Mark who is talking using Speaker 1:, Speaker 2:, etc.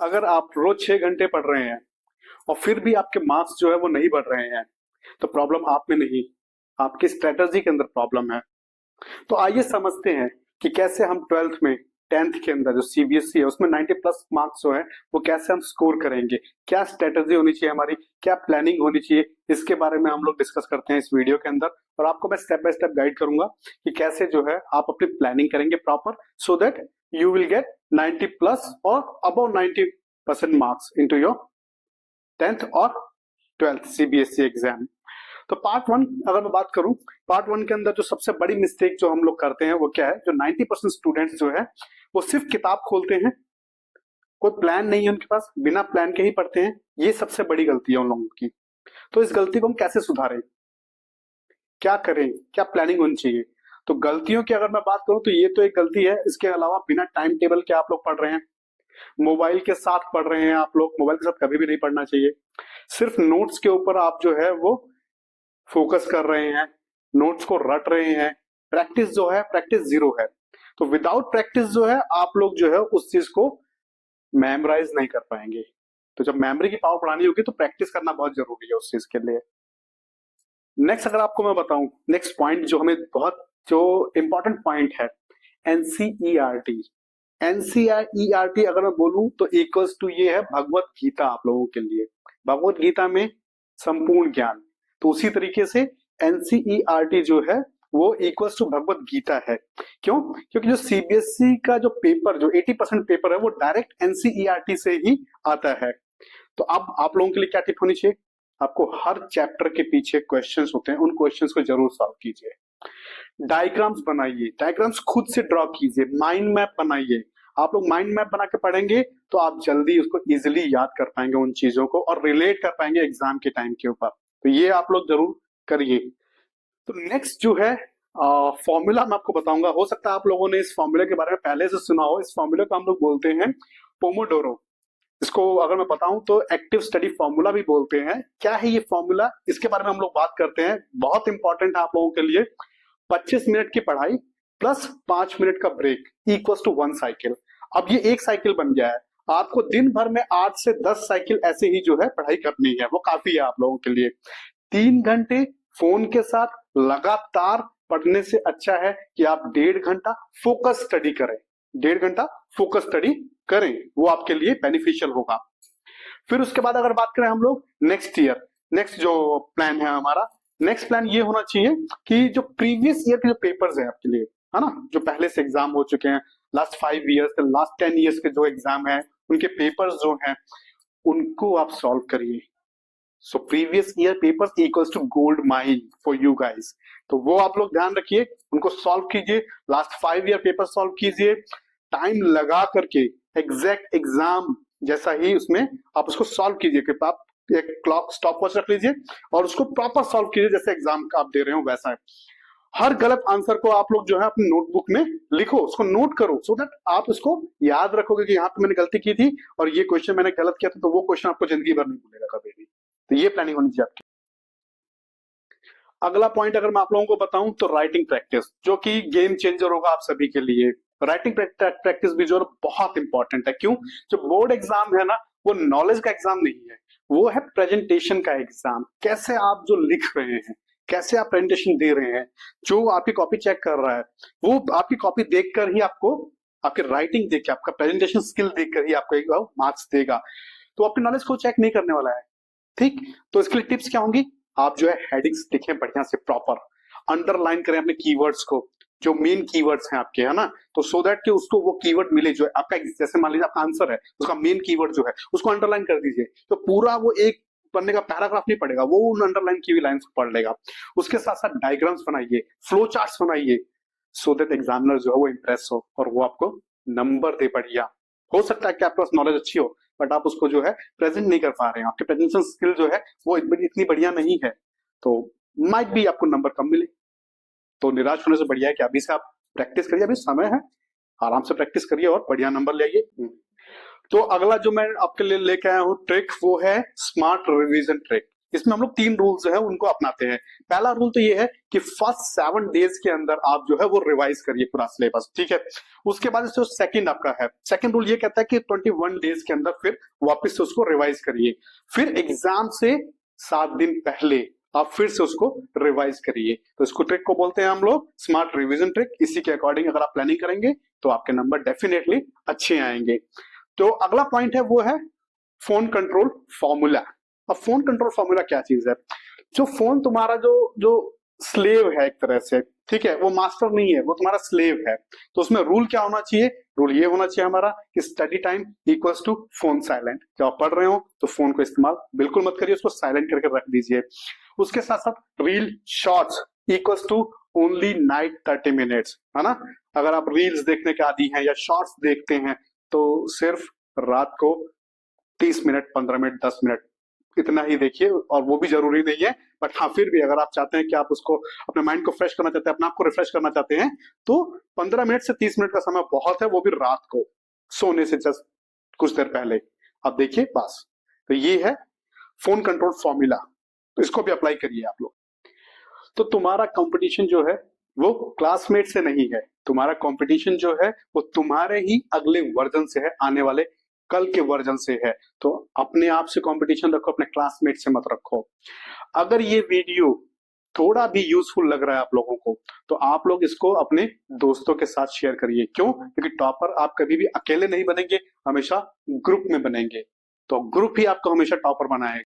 Speaker 1: अगर आप रोज 6 घंटे पढ़ रहे हैं और फिर भी आपके मार्क्स जो है वो नहीं बढ़ रहे हैं, तो प्रॉब्लम आप में नहीं, आपकी स्ट्रेटजी के अंदर प्रॉब्लम है। तो आइए समझते हैं कि कैसे हम 12th में 10th के अंदर जो सीबीएसई है उसमें 90 प्लस मार्क्स जो है वो कैसे हम स्कोर करेंगे, क्या स्ट्रेटजी होनी चाहिए हमारी, क्या प्लानिंग होनी चाहिए, इसके बारे में हम लोग डिस्कस करते हैं इस वीडियो के अंदर। और आपको मैं स्टेप बाय स्टेप गाइड करूंगा कि कैसे जो है आप अपनी प्लानिंग करेंगे proper, so that you will get 90 plus और above 90% marks into your 10th और 12th सीबीएसई एग्जाम। तो पार्ट 1 अगर मैं बात करूं, पार्ट 1 के अंदर जो सबसे बड़ी मिस्टेक जो हम लोग करते हैं वो क्या है, जो 90% स्टूडेंट्स जो है वो सिर्फ किताब खोलते हैं, कोई प्लान नहीं है उनके पास, बिना प्लान के ही पढ़ते हैं। ये सबसे बड़ी गलती है उन लोगों की। तो इस गलती को हम कैसे सुधारें, क्या करें, क्या प्लानिंग होनी चाहिए? तो गलतियों की अगर मैं बात करूं तो ये तो एक गलती है। इसके अलावा बिना टाइम टेबल के आप लोग पढ़ रहे हैं, मोबाइल के साथ पढ़ रहे हैं आप लोग। मोबाइल के साथ कभी भी नहीं पढ़ना चाहिए। सिर्फ नोट्स के ऊपर आप जो है वो फोकस कर रहे हैं, नोट्स को रट रहे हैं, प्रैक्टिस जो है प्रैक्टिस जीरो है। तो विदाउट प्रैक्टिस जो है आप लोग जो है उस चीज को मेमोराइज नहीं कर पाएंगे। तो जब मेमोरी की पावर बढ़ानी होगी तो प्रैक्टिस करना बहुत जरूरी है उस चीज के लिए। नेक्स्ट अगर आपको मैं बताऊं, नेक्स्ट पॉइंट जो हमें बहुत जो इंपॉर्टेंट पॉइंट है, एनसीईआरटी। एनसीईआरटी अगर मैं बोलूं तो इक्वल्स टू ये है भगवत गीता आप लोगों के लिए। भगवत गीता में संपूर्ण ज्ञान, तो उसी तरीके से एनसीईआरटी जो है वो इक्वल्स टू भगवत गीता है। क्यों? क्योंकि जो सीबीएसई का जो पेपर, जो 80% पेपर है वो डायरेक्ट एनसीईआरटी से ही आता है। तो अब आप लोगों के लिए क्या टिप होनी चाहिए, आपको हर चैप्टर के पीछे क्वेश्चंस होते हैं, उन क्वेश्चंस को जरूर सॉल्व कीजिए। डायग्राम्स बनाइए, डायग्राम्स खुद से ड्रॉ कीजिए, माइंड मैप बनाइए। आप लोग माइंड मैप बना के पढ़ेंगे तो आप जल्दी उसको इजिली याद कर पाएंगे उन चीजों को, और रिलेट कर पाएंगे एग्जाम के टाइम के ऊपर। तो ये आप लोग जरूर करिए। तो नेक्स्ट जो है फॉर्मूला मैं आपको बताऊंगा। हो सकता है आप लोगों ने इस फॉर्मूले के बारे में पहले से सुना हो। इस फॉर्मूले को हम लोग बोलते हैं पोमोडोरो। इसको अगर मैं बताऊं तो एक्टिव स्टडी फॉर्मूला भी बोलते हैं। क्या है ये फॉर्मूला, इसके बारे में हम लोग बात करते हैं। बहुत इंपॉर्टेंट है आप लोगों के लिए। 25 मिनट की पढ़ाई प्लस 5 मिनट का ब्रेक इक्वल्स टू 1 साइकिल। अब ये एक साइकिल बन गया है। आपको दिन भर में 8 से 10 साइकिल ऐसे ही जो है पढ़ाई करनी है, वो काफी है आप लोगों के लिए। 3 घंटे फोन के साथ लगातार पढ़ने से अच्छा है कि आप 1.5 घंटा फोकस स्टडी करें। 1.5 घंटा फोकस स्टडी करें, वो आपके लिए बेनिफिशियल होगा। फिर उसके बाद अगर बात करें हम लोग नेक्स्ट ईयर, नेक्स्ट जो प्लान है हमारा, नेक्स्ट प्लान ये होना चाहिए कि जो प्रीवियस ईयर के जो पेपर्स हैं आपके लिए, है ना, जो पहले से एग्जाम हो चुके हैं, लास्ट 5 ईयर्स के, लास्ट 10 ईयर्स के जो एग्जाम है, उनके पेपर्स जो हैं उनको आप सॉल्व करिए। So previous year papers equals to gold mine for you guys. तो वो आप लोग ध्यान रखिए, उनको सॉल्व कीजिए। लास्ट 5 ईयर पेपर सॉल्व कीजिए, टाइम लगा करके एग्जैक्ट एग्जाम जैसा ही उसमें आप उसको सॉल्व कीजिए। कि आप एक क्लॉक स्टॉप वॉच रख लीजिए और उसको प्रॉपर सॉल्व कीजिए जैसे एग्जाम का आप दे रहे हो वैसा है। हर गलत आंसर को आप लोग जो है अपनी नोटबुक में लिखो, उसको नोट करो, सो दैट आप उसको याद रखोगे कि यहाँ पे मैंने गलती की थी और ये क्वेश्चन मैंने गलत किया था, तो वो क्वेश्चन आपको जिंदगी भर नहीं भूलेगा कभी भी। तो ये प्लानिंग होनी चाहिए आपकी। अगला पॉइंट अगर मैं आप लोगों को बताऊं तो राइटिंग प्रैक्टिस, जो कि गेम चेंजर होगा आप सभी के लिए। राइटिंग प्रैक्टिस भी जो बहुत इंपॉर्टेंट है। क्यों? जो बोर्ड एग्जाम है ना, वो नॉलेज का एग्जाम नहीं है, वो है प्रेजेंटेशन का एग्जाम। कैसे आप जो लिख रहे हैं, कैसे आप प्रेजेंटेशन दे रहे हैं, जो आपकी कॉपी चेक कर रहा है वो आपकी कॉपी देखकर ही आपको, आपकी राइटिंग देख के, आपका प्रेजेंटेशन स्किल देखकर ही आपको एक मार्क्स देगा। तो अपनी नॉलेज को चेक नहीं करने वाला है, ठीक। तो इसके लिए टिप्स क्या होंगी, आप जो है हेडिंग्स लिखें बढ़िया से, प्रॉपर अंडरलाइन करें अपने कीवर्ड्स को, जो मेन कीवर्ड्स हैं आपके, है ना, तो सो दैट कि उसको वो कीवर्ड मिले जो है आपका। जैसे मान लीजिए आपका आंसर है, उसका मेन कीवर्ड जो है उसको अंडरलाइन कर दीजिए, तो पूरा वो एक पढ़ने का पैराग्राफ नहीं पढ़ेगा, वो उन अंडरलाइन की हुई लाइंस को पढ़ लेगा। उसके साथ साथ डायग्राम्स बनाइए, फ्लो चार्ट्स बनाइए, सो दैट एग्जामिनर जो है वो इंप्रेस हो और वो आपको नंबर दे बढ़िया। हो सकता है कि आपके पास नॉलेज अच्छी हो बट आप उसको जो है प्रेजेंट नहीं कर पा रहे हैं, आपके प्रेजेंटेशन स्किल जो है वो इतनी बढ़िया नहीं है, तो माइट भी आपको नंबर कम मिले। तो निराश होने से बढ़िया है कि अभी से आप प्रैक्टिस करिए, अभी समय है, आराम से प्रैक्टिस करिए और बढ़िया नंबर ले आइए। तो अगला जो मैं आपके लिए लेके आया हूँ ट्रिक, वो है स्मार्ट रिवीजन ट्रिक। इसमें हम लोग 3 रूल जो है उनको अपनाते हैं। पहला रूल तो ये है कि फर्स्ट 7 डेज के अंदर आप जो है वो रिवाइज करिए पूरा सिलेबस, ठीक है। उसके बाद जो सेकंड आपका है, सेकंड रूल ये कहता है कि 21 डेज के अंदर फिर वापस से उसको रिवाइज करिए। फिर एग्जाम से 7 दिन पहले आप फिर से उसको रिवाइज करिए। तो इसको ट्रिक को बोलते हैं हम लोग स्मार्ट रिवीजन ट्रिक। इसी के अकॉर्डिंग अगर आप प्लानिंग करेंगे तो आपके नंबर डेफिनेटली अच्छे आएंगे। तो अगला पॉइंट है वो है फोन कंट्रोल फॉर्मूला। अब फोन कंट्रोल फॉर्मूला क्या चीज है? जो फोन तुम्हारा जो जो स्लेव है एक तरह से, ठीक है, वो मास्टर नहीं है, वो तुम्हारा स्लेव है। तो उसमें रूल क्या होना चाहिए? रूल ये होना चाहिए हमारा कि study time equals to phone silent. जब आप पढ़ रहे हो तो फोन को इस्तेमाल बिल्कुल मत करिए, उसको साइलेंट करके रख दीजिए। उसके साथ साथ reel shorts equals to only night 30 minutes, है ना। अगर आप रील्स देखने के आदी हैं या शॉर्ट्स देखते हैं तो सिर्फ रात को 30 मिनट, 15 मिनट, 10 मिनट इतना ही देखिए, और वो भी जरूरी नहीं है। बट हाँ, फिर भी अगर आप चाहते हैं कि आप उसको अपने माइंड को फ्रेश करना चाहते हैं, अपने आप को रिफ्रेश करना चाहते हैं, तो 15 मिनट से 30 मिनट का समय बहुत है, वो भी रात को सोने से जस्ट कुछ देर पहले आप देखिए बस। तो ये है फोन कंट्रोल फॉर्मूला, तो इसको भी अप्लाई करिए आप लोग। तो तुम्हारा कंपटीशन जो है वो क्लासमेट से नहीं है, तुम्हारा कंपटीशन जो है वो तुम्हारे ही अगले वर्जन से है, आने वाले कल के वर्जन से है। तो अपने आप से कंपटीशन रखो, अपने क्लासमेट से मत रखो। अगर ये वीडियो थोड़ा भी यूजफुल लग रहा है आप लोगों को तो आप लोग इसको अपने दोस्तों के साथ शेयर करिए। क्यों? क्योंकि टॉपर आप कभी भी अकेले नहीं बनेंगे, हमेशा ग्रुप में बनेंगे। तो ग्रुप ही आपको हमेशा टॉपर बनाएगा।